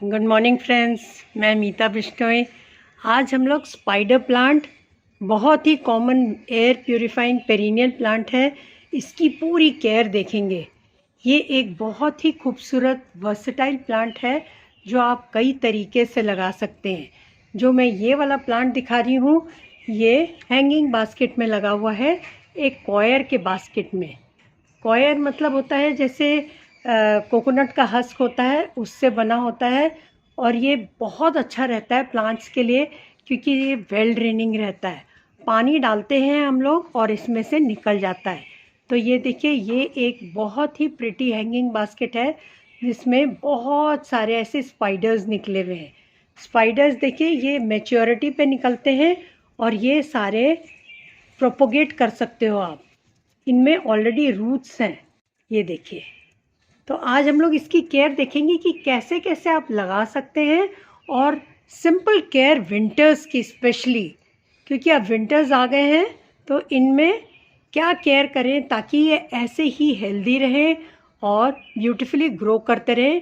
Good morning friends, मैं मीता बिश्नोई। आज हम लोग स्पाइडर प्लांट, बहुत ही common air purifying perennial plant है, इसकी पूरी केयर देखेंगे। ये एक बहुत ही खूबसूरत वर्सेटाइल प्लांट है जो आप कई तरीके से लगा सकते हैं। जो मैं ये वाला प्लांट दिखा रही हूँ, ये हैंगिंग बास्केट में लगा हुआ है, एक कॉयर के बास्केट में। कॉयर मतलब होता है जैसे कोकोनट का हस्क होता है, उससे बना होता है। और ये बहुत अच्छा रहता है प्लांट्स के लिए, क्योंकि ये वेल ड्रेनिंग रहता है। पानी डालते हैं हम लोग और इसमें से निकल जाता है। तो ये देखिए, ये एक बहुत ही प्रिटी हैंगिंग बास्केट है जिसमें बहुत सारे ऐसे स्पाइडर्स निकले हुए हैं। स्पाइडर्स देखिए, ये मैच्योरिटी पे निकलते हैं और ये सारे प्रोपोगेट कर सकते हो आप। इनमें ऑलरेडी रूट्स हैं, ये देखिए। तो आज हम लोग इसकी केयर देखेंगे कि कैसे कैसे आप लगा सकते हैं। और सिंपल केयर विंटर्स की स्पेशली, क्योंकि अब विंटर्स आ गए हैं, तो इनमें क्या केयर करें ताकि ये ऐसे ही हेल्दी रहें और ब्यूटीफुली ग्रो करते रहें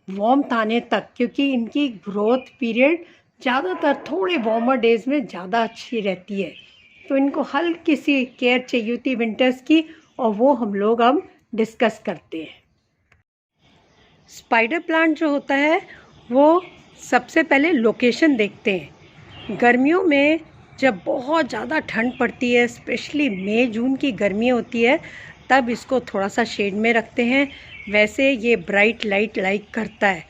वार्मथ आने तक, क्योंकि इनकी ग्रोथ पीरियड ज़्यादातर थोड़े वार्मर डेज में ज़्यादा अच्छी रहती है। तो इनको हल्की सी केयर चाहिए होती विंटर्स की, और वो हम लोग अब डिस्कस करते हैं। स्पाइडर प्लांट जो होता है वो सबसे पहले लोकेशन देखते हैं। गर्मियों में जब बहुत ज़्यादा ठंड पड़ती है, स्पेशली मई जून की गर्मी होती है, तब इसको थोड़ा सा शेड में रखते हैं। वैसे ये ब्राइट लाइट लाइक करता है,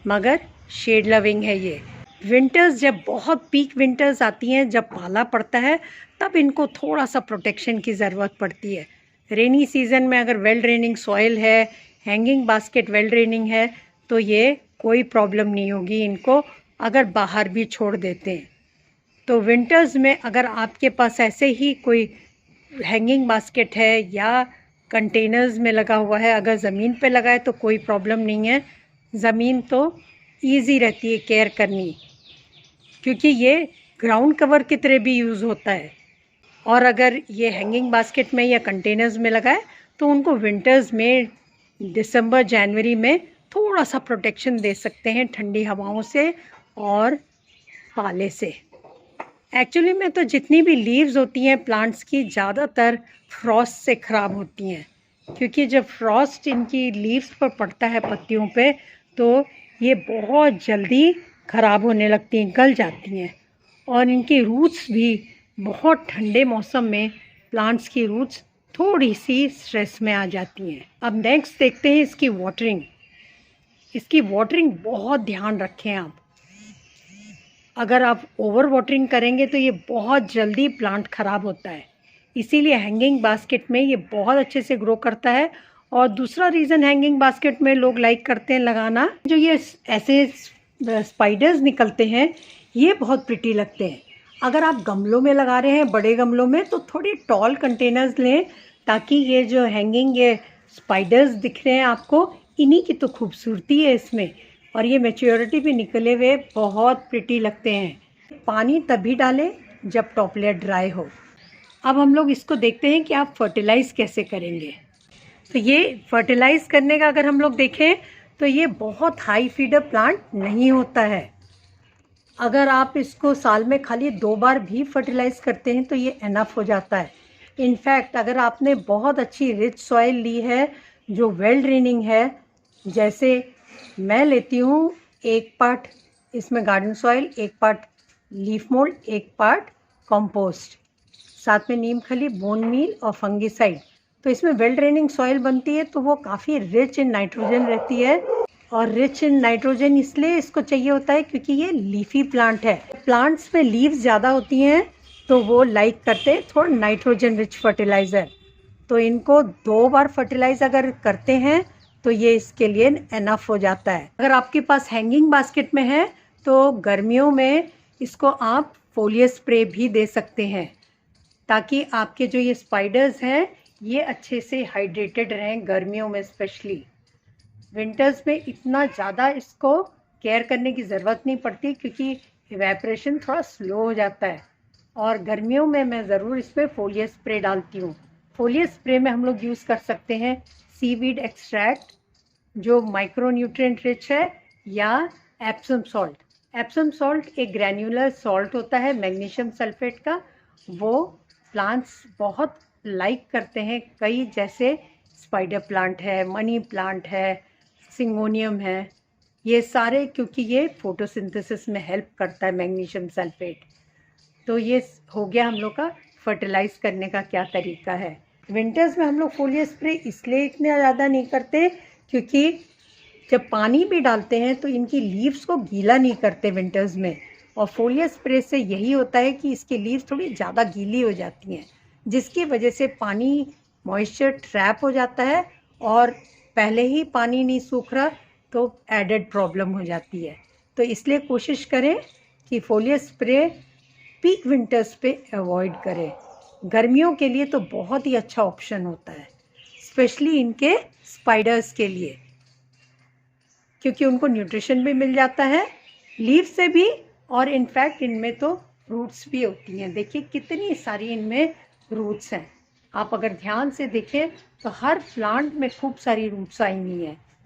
मगर शेड लविंग है ये। विंटर्स, जब बहुत पीक विंटर्स आती हैं, जब पाला पड़ता है, तब इनको थोड़ा सा प्रोटेक्शन की ज़रूरत पड़ती है। रेनी सीज़न में अगर वेल ड्रेनिंग सॉइल है, हैंगिंग बास्केट वेल ड्रेनिंग है, तो ये कोई प्रॉब्लम नहीं होगी इनको अगर बाहर भी छोड़ देते हैं। तो विंटर्स में अगर आपके पास ऐसे ही कोई हैंगिंग बास्केट है या कंटेनर्स में लगा हुआ है, अगर ज़मीन पे लगा है तो कोई प्रॉब्लम नहीं है। ज़मीन तो ईजी रहती है केयर करनी, क्योंकि ये ग्राउंड कवर की तरह भी यूज़ होता है। और अगर ये हैंगिंग बास्केट में या कंटेनर्स में लगा है तो उनको विंटर्स में दिसंबर जनवरी में थोड़ा सा प्रोटेक्शन दे सकते हैं ठंडी हवाओं से और पाले से। एक्चुअली में तो जितनी भी लीव्स होती हैं प्लांट्स की, ज़्यादातर फ्रॉस्ट से ख़राब होती हैं, क्योंकि जब फ्रॉस्ट इनकी लीव्स पर पड़ता है, पत्तियों पे, तो ये बहुत जल्दी ख़राब होने लगती हैं, गल जाती हैं। और इनकी रूट्स भी बहुत ठंडे मौसम में प्लांट्स की रूट्स थोड़ी सी स्ट्रेस में आ जाती हैं। अब नेक्स्ट देखते हैं इसकी वाटरिंग। इसकी वाटरिंग बहुत ध्यान रखें आप। अगर आप ओवर वाटरिंग करेंगे तो ये बहुत जल्दी प्लांट ख़राब होता है। इसीलिए हैंगिंग बास्केट में ये बहुत अच्छे से ग्रो करता है। और दूसरा रीज़न हैंगिंग बास्केट में लोग लाइक करते हैं लगाना, जो ये ऐसे स्पाइडर्स निकलते हैं, ये बहुत प्रिटी लगते हैं। अगर आप गमलों में लगा रहे हैं, बड़े गमलों में, तो थोड़ी टॉल कंटेनर्स लें, ताकि ये जो हैंगिंग ये स्पाइडर्स दिख रहे हैं आपको, इन्हीं की तो खूबसूरती है इसमें। और ये मैच्योरिटी भी निकले हुए बहुत प्रिटी लगते हैं। पानी तभी डालें जब टॉप लेयर ड्राई हो। अब हम लोग इसको देखते हैं कि आप फर्टिलाइज़ कैसे करेंगे। तो ये फर्टिलाइज़ करने का अगर हम लोग देखें तो ये बहुत हाई फीडर प्लांट नहीं होता है। अगर आप इसको साल में खाली 2 बार भी फर्टिलाइज़ करते हैं तो ये इनफ हो जाता है। इनफैक्ट अगर आपने बहुत अच्छी रिच सॉइल ली है जो वेल ड्रेनिंग है, जैसे मैं लेती हूँ 1 पार्ट इसमें garden soil, 1 part leaf mould, 1 part compost, साथ में नीम खली, बोन मील और फंगीसाइड, तो इसमें वेल ड्रेनिंग सॉइल बनती है, तो वो काफ़ी रिच इन नाइट्रोजन रहती है। और रिच इन नाइट्रोजन इसलिए इसको चाहिए होता है क्योंकि ये लीफी प्लांट है। प्लांट्स में लीव्स ज़्यादा होती हैं तो वो लाइक करते हैं थोड़ा नाइट्रोजन रिच फर्टिलाइज़र। तो इनको 2 बार फर्टिलाइज अगर करते हैं तो ये इसके लिए एनफ हो जाता है। अगर आपके पास हैंगिंग बास्केट में है तो गर्मियों में इसको आप फोलियर स्प्रे भी दे सकते हैं, ताकि आपके जो ये स्पाइडर्स हैं ये अच्छे से हाइड्रेटेड रहें गर्मियों में स्पेशली। विंटर्स में इतना ज़्यादा इसको केयर करने की ज़रूरत नहीं पड़ती, क्योंकि इवेपोरेशन थोड़ा स्लो हो जाता है। और गर्मियों में मैं ज़रूर इसमें फोलियर स्प्रे डालती हूँ। फोलियर स्प्रे में हम लोग यूज़ कर सकते हैं सीवीड एक्सट्रैक्ट, जो माइक्रो न्यूट्रिएंट रिच है, या एप्सम सॉल्ट। एप्सम सॉल्ट एक ग्रैन्युलर सॉल्ट होता है मैग्नीशियम सल्फेट का। वो प्लांट्स बहुत लाइक करते हैं, कई जैसे स्पाइडर प्लांट है, मनी प्लांट है, सिंगोनियम है, ये सारे, क्योंकि ये फोटोसिंथेसिस में हेल्प करता है मैग्नीशियम सल्फेट। तो ये हो गया हम लोग का फर्टिलाइज करने का क्या तरीका है। विंटर्स में हम लोग फोलियर स्प्रे इसलिए इतने ज़्यादा नहीं करते क्योंकि जब पानी भी डालते हैं तो इनकी लीव्स को गीला नहीं करते विंटर्स में, और फोलियर स्प्रे से यही होता है कि इसकी लीव्स थोड़ी ज़्यादा गीली हो जाती हैं, जिसकी वजह से पानी मॉइस्चर ट्रैप हो जाता है, और पहले ही पानी नहीं सूख रहा तो एडेड प्रॉब्लम हो जाती है। तो इसलिए कोशिश करें कि फोलियर स्प्रे पीक विंटर्स पे अवॉइड करें। गर्मियों के लिए तो बहुत ही अच्छा ऑप्शन होता है, स्पेशली इनके स्पाइडर्स के लिए, क्योंकि उनको न्यूट्रिशन भी मिल जाता है लीव से भी, और इनफैक्ट इनमें तो रूट्स भी होती हैं। देखिए कितनी सारी इनमें रूट्स हैं, आप अगर ध्यान से देखें तो हर प्लांट में खूब सारी रूट्स आई हुई हैं।